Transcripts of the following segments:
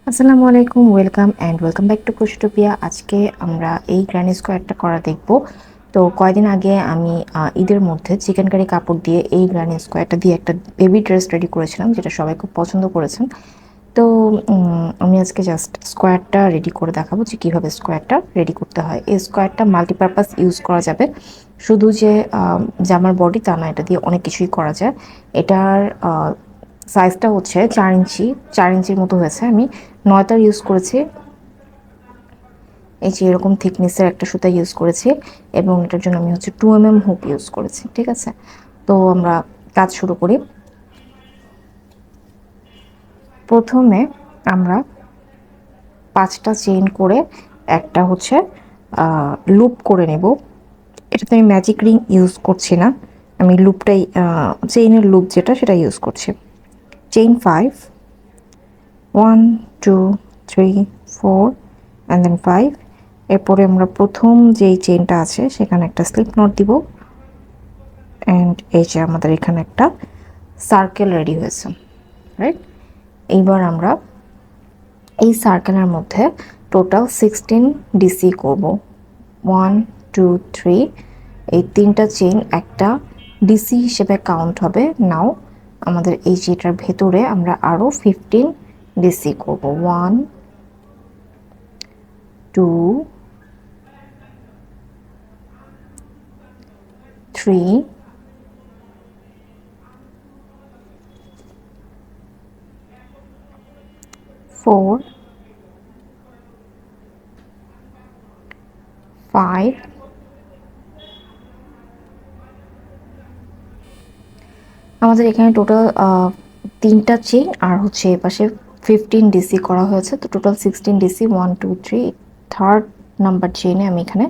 আসসালামু আলাইকুম, welcome back to ক্রোশেটোপিয়া। আজকে আমরা এই গ্র্যানি স্কোয়ারটা করা দেখব। তো কয়দিন আগে আমি ঈদের মধ্যে চিকেন কারি কাপড় দিয়ে এই গ্র্যানি স্কোয়ারটা দিয়ে একটা বেবি ড্রেস রেডি করেছিলাম, যেটা সবাই খুব পছন্দ করেছেন। তো আমি আজকে জাস্ট স্কোয়ারটা রেডি করে দেখাবো যে কীভাবে স্কোয়ারটা রেডি করতে হয়। এই স্কোয়ারটা মাল্টিপারপাস ইউজ করা যাবে, শুধু যে জামার বডি তা না, এটা দিয়ে অনেক কিছুই করা যায়। এটার সাইজটা হচ্ছে 4 ইঞ্চি, 4 ইঞ্চির মতো হয়েছে। আমি 9 তার ইউজ করেছি, এই যে এরকম থিকনেসের একটা সুতা ইউজ করেছি, এবং এটার জন্য আমি হচ্ছে 2 mm হুক ইউজ করেছি। ঠিক আছে, তো আমরা কাজ শুরু করি। প্রথমে আমরা 5টা চেইন করে একটা হচ্ছে লুপ করে নেব। এটাতে আমি ম্যাজিক রিং ইউজ করছি না, আমি লুপটাই চেইনের লুপ যেটা সেটা ইউজ করছি। Chain 5, 1 2 3 4 and then 5। এরপরে আমরা প্রথম যেই চেইনটা আছে সেখানে একটা স্লিপ নট দিব, অ্যান্ড এই যে আমাদের এখানে একটা সার্কেল রেডি হয়েছে, রাইট। এইবার আমরা এই সার্কেলের মধ্যে টোটাল 16 ডিসি করব। 1 2 3, এই 3টা চেইন একটা ডিসি হিসেবে কাউন্ট হবে। নাও আমাদের এই যেটার ভেতরে আমরা আরও 15 ডিসি করব। 1 2 3 4 5। আমাদের এখানে টোটাল 3টা চেইন আর হচ্ছে এপাশে 15 ডিসি করা হয়েছে, তো টোটাল 16 ডিসি। 1 2 3, থার্ড নাম্বার চেইনে আমি এখানে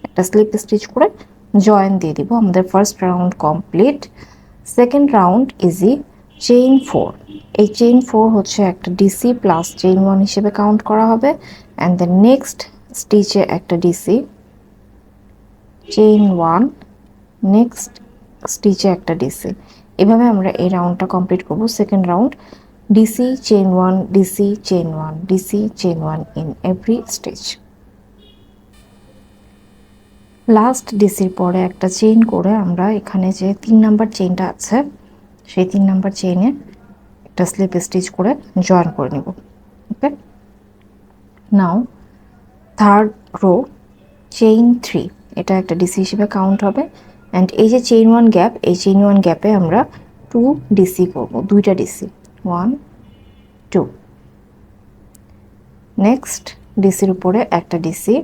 একটা স্লিপ স্টিচ করে জয়েন দিয়ে দিব। আমাদের first round complete. Second round easy. Chain 4, এই চেইন 4 হচ্ছে একটা ডিসি প্লাস চেইন 1 হিসেবে কাউন্ট করা হবে, অ্যান্ড দেন নেক্সট স্টিচে একটা ডিসি, চেইন 1, নেক্সট স্টিচে একটা ডিসি। এভাবে আমরা এই রাউন্ডটা কমপ্লিট করব। Second round DC chain 1 DC chain 1 DC chain 1 in every stitch. Last ডিসির পরে একটা চেইন করে আমরা এখানে যে 3 নাম্বার চেইনটা আছে সেই 3 নাম্বার চেইনে একটা স্লিপ স্টিচ করে জয়েন করে নেব। ওকে, নাও থার্ড রো চেইন 3, এটা একটা ডিসি হিসেবে কাউন্ট হবে, অ্যান্ড এই যে চেইন 1 গ্যাপ, এই চেইন 1 গ্যাপে আমরা 2 ডিসি করব, 2টা ডিসি। 1 2, নেক্সট ডিসির উপরে একটা ডিসি,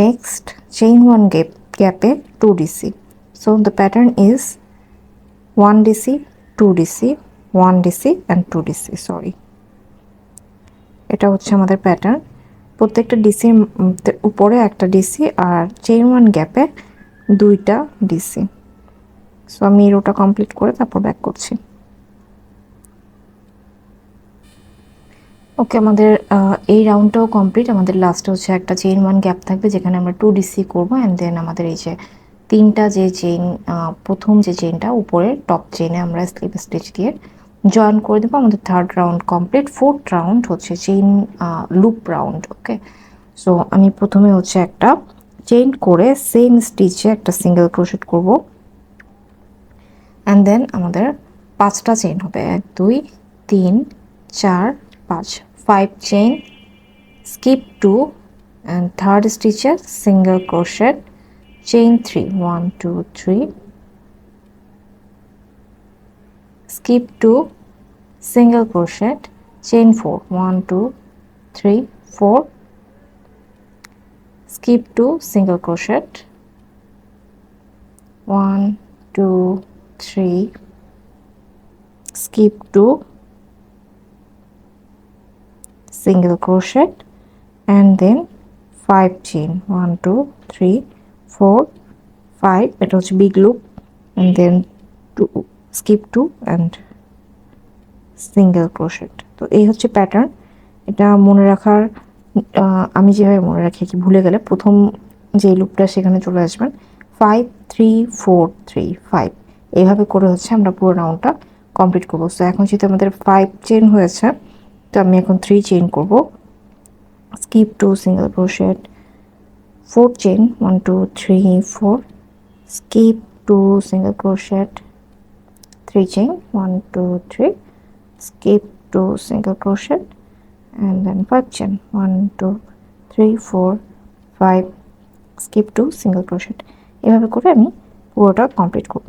নেক্সট চেইন 1 গ্যাপে 2 DC. So the pattern is 1 DC 2 DC 1 DC and 2 DC. Sorry, এটা হচ্ছে আমাদের প্যাটার্ন। প্রত্যেকটা ডিসির উপরে একটা ডিসি আর চেইন 1 গ্যাপে 2টা ডিসি। সো আমি এই রোটা কমপ্লিট করে তারপর ব্যাক করছি। ওকে, আমাদের এই রাউন্ডটাও কমপ্লিট। আমাদের লাস্টে হচ্ছে একটা চেইন 1 গ্যাপ থাকবে যেখানে আমরা 2 ডিসি করবো, অ্যান্ড দেন আমাদের এই যে 3টা যে চেইন, প্রথম যে চেইনটা উপরের টপ চেইনে আমরা স্লিপ স্টিচ দিয়ে জয়েন করে দেবো। আমাদের third round complete. Fourth round হচ্ছে চেইন লুপ রাউন্ড। ওকে, সো আমি প্রথমে হচ্ছে একটা চেইন করে সেম স্টিচে একটা সিঙ্গেল ক্রোশেট করব, অ্যান্ড দেন আমাদের 5টা চেইন হবে। 1 2 3 4 5, 5 chain, skip 2, and third stitcher single crochet, chain 3 1 2 3, skip 2, single crochet, chain 4 1 2 3 4, skip 2, single crochet, 1 2 3, skip 2, single crochet, and then 5 chain 1 2 3 4 5, এটা হচ্ছে big loop, and then 2, skip 2 and single crochet। তো এই হচ্ছে pattern. এটা মনে রাখার আমি যেভাবে মনে রাখি, কি ভুলে গেলে প্রথম যে লুপটা সেখানে চলে আসবেন, 5 3 4 3 5, এইভাবে করে হচ্ছে আমরা পুরো রাউন্ডটা কমপ্লিট করবো। সো এখন যেহেতু আমাদের 5 চেইন হয়েছে, তো আমি এখন 3 চেইন করব। Skip 2 single crochet, 4 chain 1 2 3 4, skip 2 single crochet, 3 chain 1 2 3, skip 2 single crochet, and then 5 chain 1 2 3 4 5, skip 2 single crochet। এভাবে করে আমি পুরোটা কমপ্লিট করব।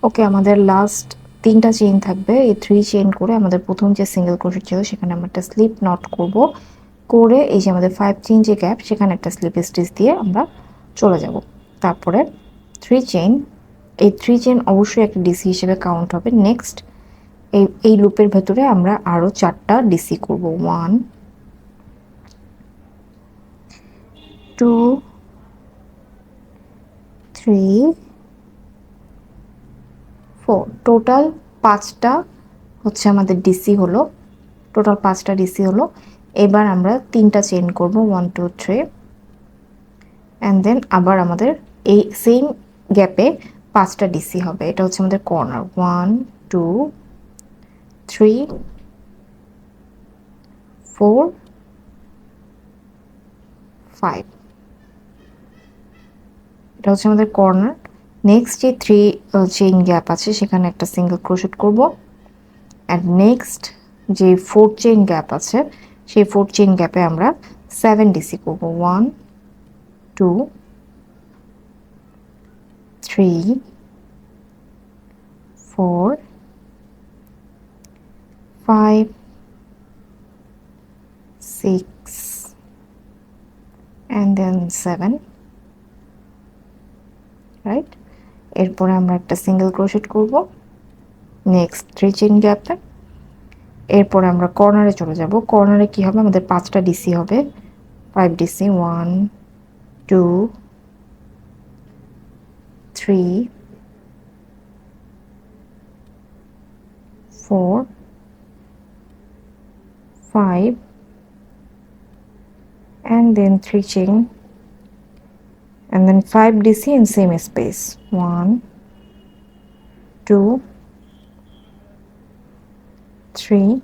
ওকে, আমাদের লাস্ট 3টা চেইন থাকবে। এই 3 চেইন করে আমাদের প্রথম যে সিঙ্গেল ক্রোশেট ছিল সেখানে আমরা একটা স্লিপ নট করব, করে এই যে আমাদের 5 চেইন যে গ্যাপ সেখানে একটা স্লিপ স্টিচ দিয়ে আমরা চলে যাব। তারপরে 3 চেইন, এই 3 চেইন অবশ্যই একটা ডিসি হিসেবে কাউন্ট হবে। নেক্সট এই লুপের ভেতরে আমরা আরও 4টা ডিসি করব, 1 2 3 4, টোটাল 5টা হচ্ছে আমাদের ডিসি হলো, টোটাল 5টা ডিসি হলো। এবার আমরা 3টা চেইন করব, 1 2 3, অ্যান্ড দেন আবার আমাদের এই সেম গ্যাপে 5টা ডিসি হবে। এটা হচ্ছে আমাদের কর্নার, 1 2 3 4 5, এটা হচ্ছে আমাদের কর্নার। নেক্সট যে 3 চেইন গ্যাপ আছে সেখানে একটা সিঙ্গেল ক্রোশেট করব, অ্যান্ড নেক্সট যে 4 চেইন গ্যাপ আছে সেই 4 চেইন গ্যাপে আমরা 7 ডিসি করব, 1 2 3 4 5 6 and then 7, রাইট। এরপরে আমরা একটা সিঙ্গেল ক্রোশেট করব নেক্সট 3 চেইন গ্যাপে। এরপরে আমরা কর্নারে চলে যাব। কর্নারে কি হবে, আমাদের 5টা ডিসি হবে, 5 DC, 1 2 3 4 5 and then 3 chain and then 5 DC in same space, 1 2 3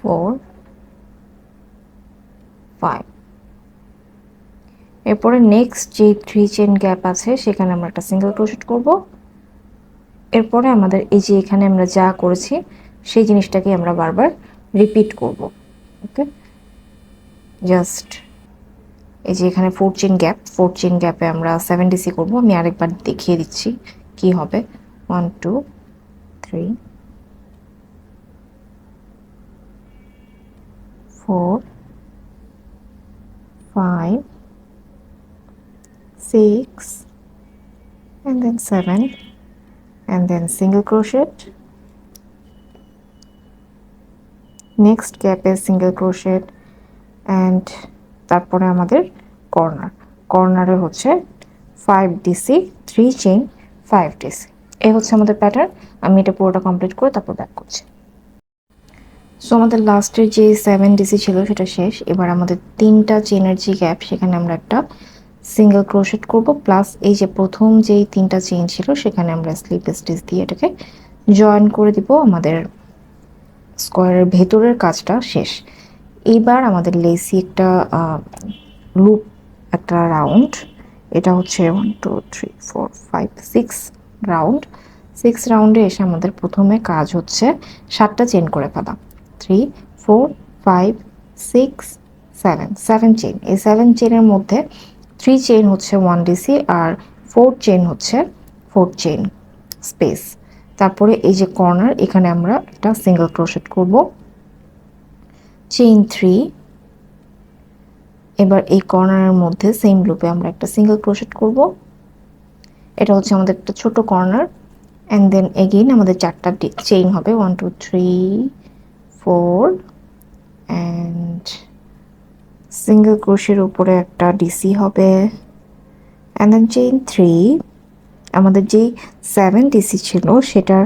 4 5। এরপরে নেক্সট যে 3 চেইন গ্যাপ আছে সেখানে আমরা একটা সিঙ্গেল ক্রোশেট করব। এরপরে আমাদের এই যে এখানে আমরা যা করেছি সেই জিনিসটাকে আমরা বারবার রিপিট করব। ওকে, জাস্ট এই যে এখানে 4 চেইন গ্যাপ, 4 চেইন গ্যাপে আমরা 7 ডিসি করব। আমি আরেকবার দেখিয়ে দিচ্ছি কি হবে, 1 2 3 4 5 6 and then 7 and then single crochet, next gap is single crochet, and তারপরে আমাদের কর্নার, কর্নারে হচ্ছে 5 ডিসি 3 চেইন 5 ডিসি। এই হচ্ছে আমাদের প্যাটার্ন। আমি এটা পুরোটা কমপ্লিট করে তারপর ব্যাক করছি। সো আমাদের লাস্টের যে 7 ডিসি ছিল সেটা শেষ। এবার আমাদের 3টা চেইনের যে গ্যাপ সেখানে আমরা একটা সিঙ্গেল ক্রোশেট করব, প্লাস এই যে প্রথম যেই 3টা চেইন ছিল সেখানে আমরা স্লিপ স্টিচ দিয়ে এটাকে জয়েন করে দিব। আমাদের স্কোয়ারের ভেতরের কাজটা শেষ। এইবার আমাদের লেসি একটা লুপ, একটা রাউন্ড, এটা হচ্ছে 1 2 3 4 5 6 রাউন্ড। 6 রাউন্ডে এসে আমাদের প্রথমে কাজ হচ্ছে 7টা চেইন করে ফেলা, 3 4 5 6 7, 7 চেইন। এই 7 চেইনের মধ্যে 3 চেইন হচ্ছে 1 ডিসি আর 4 চেইন হচ্ছে 4 চেইন স্পেস। তারপরে এই যে কর্নার, এখানে আমরা একটা সিঙ্গেল ক্রোশেট করব, চেইন 3। এবার এই কর্নারের মধ্যে সেম লুপে আমরা একটা সিঙ্গেল ক্রোশেট করব। এটা হচ্ছে আমাদের একটা ছোট কর্নার, অ্যান্ড দেন এগেইন আমাদের 4টা চেইন হবে, 1 2 3 4 অ্যান্ড সিঙ্গেল ক্রোশের উপরে একটা ডিসি হবে, অ্যান্ড দেন চেইন 3। আমাদের যেই 7 ডিসি ছিল সেটার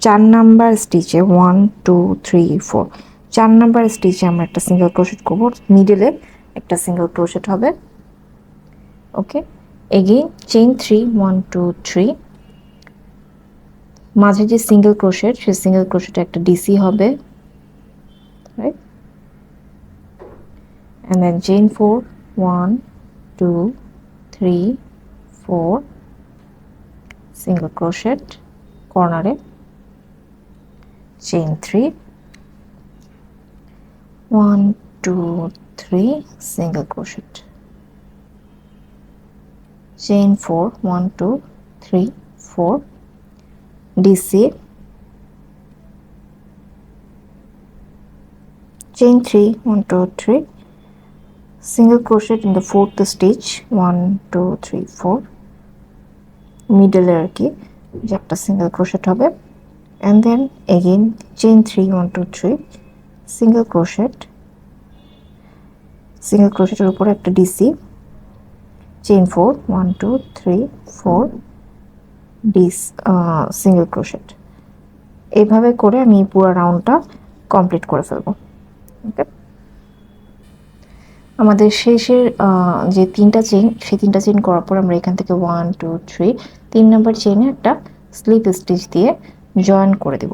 4 নাম্বার স্টিচে 1 2 3 4, 4 নাম্বার স্টিচে আমরা একটা সিঙ্গেল ক্রোশেট করব, মিডলে একটা সিঙ্গেল ক্রোশেট হবে। ওকে, এগেইন চেইন 3 1 2 3, মাঝে যে সিঙ্গেল ক্রোশেট সেই সিঙ্গেল ক্রোশেটে একটা ডিসি হবে, right, and then chain 4 1 2 3 4, single crochet corner A chain 3 1 2 3, single crochet, chain 4 1 2 3 4, DC, chain 3 1 2 3, single crochet in the fourth stitch 1 2 3 4, middle এ আর কি যে একটা সিঙ্গেল ক্রোশেট হবে, and then again chain 3 1 2 3, single crochet, single crochet এর উপরে একটা DC, chain 4 1 2 3 4, dish single crochet. এইভাবে করে আমি পুরো রাউন্ডটা কমপ্লিট করে ফেলবো। ওকে, আমাদের শেষের যে 3টা চেইন, সেই 3টা চেইন করার পর আমরা এখান থেকে 1 2 3 3 নাম্বার চেইনে একটা স্লিপ স্টিচ দিয়ে জয়েন করে দেব।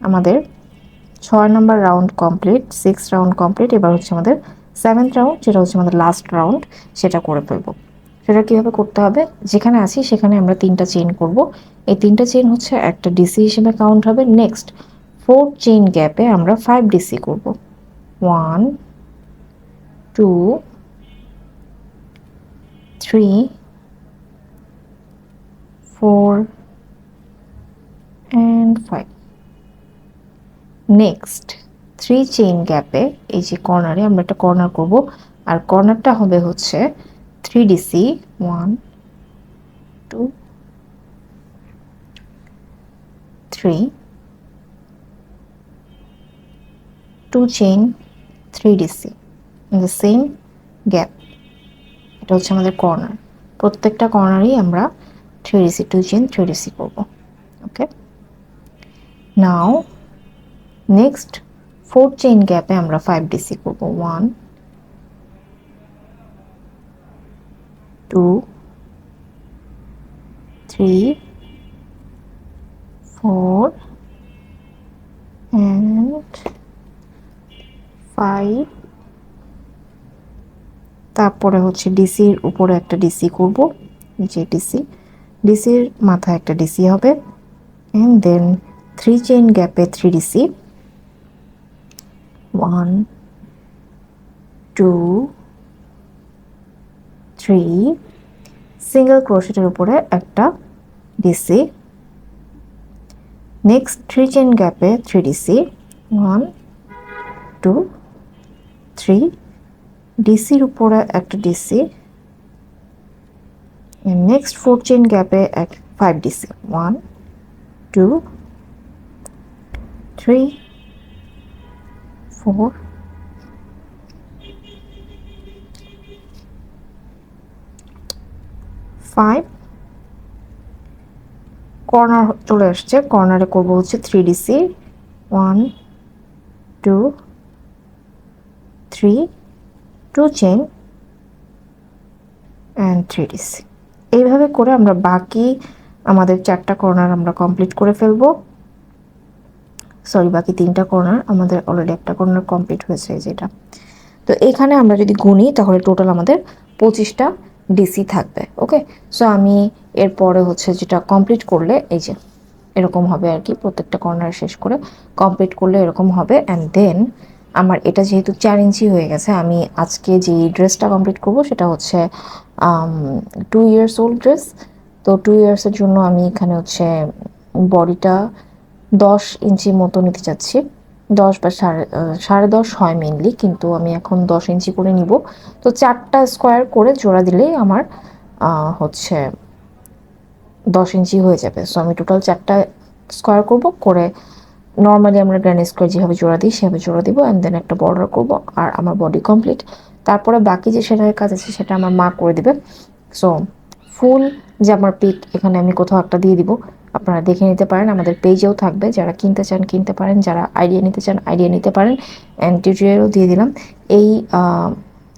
আমাদের 6 number round complete, 6 round complete. এবার হচ্ছে আমাদের 7th রাউন্ড, যেটা হচ্ছে আমাদের লাস্ট রাউন্ড, সেটা করে ফেলবো। সেটা কিভাবে করতে হবে, যেখানে আছি সেখানে আমরা 3টা চেইন করব। এই 3টা চেইন হচ্ছে একটা ডিসি হিসেবে কাউন্ট হবে। নেক্সট 4th চেইন গ্যাপে আমরা 5 ডিসি করব। 1 2 3 4 and 5। নেক্সট 3 চেইন গ্যাপে এই যে কর্নারে আমরা একটা কর্নার করব, আর কর্নারটা হবে হচ্ছে 3 DC 1 2 3, 2 chain 3 DC in the same gap। এটা হচ্ছে আমাদের কর্নার। প্রত্যেকটা কর্নারই আমরা 3 ডিসি 2 চেইন 3 ডিসি করব। ওকে, নাও নেক্সট 4th চেইন গ্যাপে আমরা 5 ডিসি করব। 1 2 3 4 and 5। তারপরে হচ্ছে ডিসির উপরে একটা ডিসি করব, যে ডিসির মাথায় একটা ডিসি হবে, and then 3 চেইন গ্যাপে 3 ডিসি 1 2 3, সিঙ্গেল ক্রোশেটের উপরে একটা ডিসি। নেক্সট 3 চেইন গ্যাপে 3 ডিসি 1 2 3, ডিসির উপরে একটা ডিসি। নেক্সট 4th চেইন গ্যাপে 5 ডিসি 1 2 3 4 5। কর্নার চলে আসছে, কর্নারে করব হচ্ছে 3 ডিসি 1 2 3, 2 চেইন অ্যান্ড 3 ডিসি। এইভাবে করে আমরা বাকি আমাদের 4টা কর্নার আমরা কমপ্লিট করে ফেলবো। সরি, বাকি 3টা কর্নার, আমাদের অলরেডি একটা কর্নার কমপ্লিট হয়েছে যেটা। তো এখানে আমরা যদি গুনি তাহলে টোটাল আমাদের 25টা ডিসি থাকবে। ওকে, সো আমি এরপরে হচ্ছে যেটা কমপ্লিট করলে এই যে এরকম হবে আর কি, প্রত্যেকটা কর্নার শেষ করে কমপ্লিট করলে এরকম হবে। অ্যান্ড দেন আমার এটা যেহেতু 4 ইঞ্চি হয়ে গেছে, আমি আজকে যে ড্রেসটা কমপ্লিট করব সেটা হচ্ছে 2 ইয়ার্স ওল্ড ড্রেস। তো 2 ইয়ার্সের জন্য আমি এখানে হচ্ছে বডিটা 10 ইঞ্চি মতো নিতে চাচ্ছি। 10 বা 10.5 হয় মেনলি, কিন্তু আমি এখন 10 ইঞ্চি করে নিব। তো 4টা স্কোয়ার করে জোড়া দিলেই আমার হচ্ছে 10 ইঞ্চি হয়ে যাবে। সো আমি টোটাল 4টা স্কোয়ার করব, করে নর্মালি আমরা গ্র্যান্ড স্কোয়ার যেভাবে জোড়া দিই সেভাবে জোড়া দিব, অ্যান্ড দেন একটা বর্ডার করব, আর আমার বডি কমপ্লিট। তারপরে বাকি যে সেলাইয়ের কাজ আছে সেটা আমার মা করে দিবে। সো ফুল জামার পিক এখানে আমি কোথাও একটা দিয়ে দিব, আপনারা দেখে নিতে পারেন, আমাদের পেজেও থাকবে। যারা কিনতে চান কিনতে পারেন, যারা আইডিয়া নিতে চান আইডিয়া নিতে পারেন। অ্যান্ড টিউটোরিয়ালও দিয়ে দিলাম। এই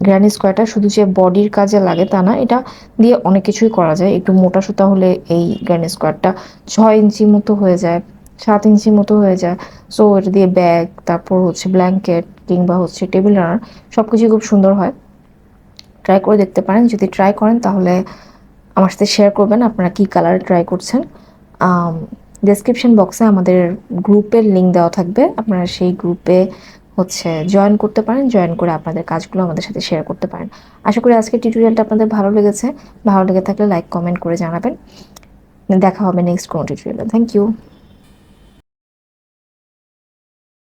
গ্র্যানি স্কোয়ারটা শুধু যে বডির কাজে লাগে তা না, এটা দিয়ে অনেক কিছুই করা যায়। একটু মোটা সুতা হলে এই গ্র্যানি স্কোয়ারটা 6 ইঞ্চি মতো হয়ে যায়, 7 ইঞ্চি মতো হয়ে যায়। সো এটা দিয়ে ব্যাগ, তারপর হচ্ছে ব্ল্যাঙ্কেট কিংবা হচ্ছে টেবিল রানার সব কিছুই খুব সুন্দর হয়। ট্রাই করে দেখতে পারেন। যদি ট্রাই করেন তাহলে আমার সাথে শেয়ার করবেন আপনারা কী কালার ট্রাই করছেন। ডেসক্রিপশন বক্সে আমাদের গ্রুপের লিঙ্ক দেওয়া থাকবে, আপনারা সেই গ্রুপে হচ্ছে জয়েন করতে পারেন। জয়েন করে আপনাদের কাজগুলো আমাদের সাথে শেয়ার করতে পারেন। আশা করি আজকের টিউটোরিয়ালটা আপনাদের ভালো লেগেছে। ভালো লেগে থাকলে লাইক কমেন্ট করে জানাবেন। দেখা হবে নেক্সট কোনো টিউটোরিয়ালে। Thank you.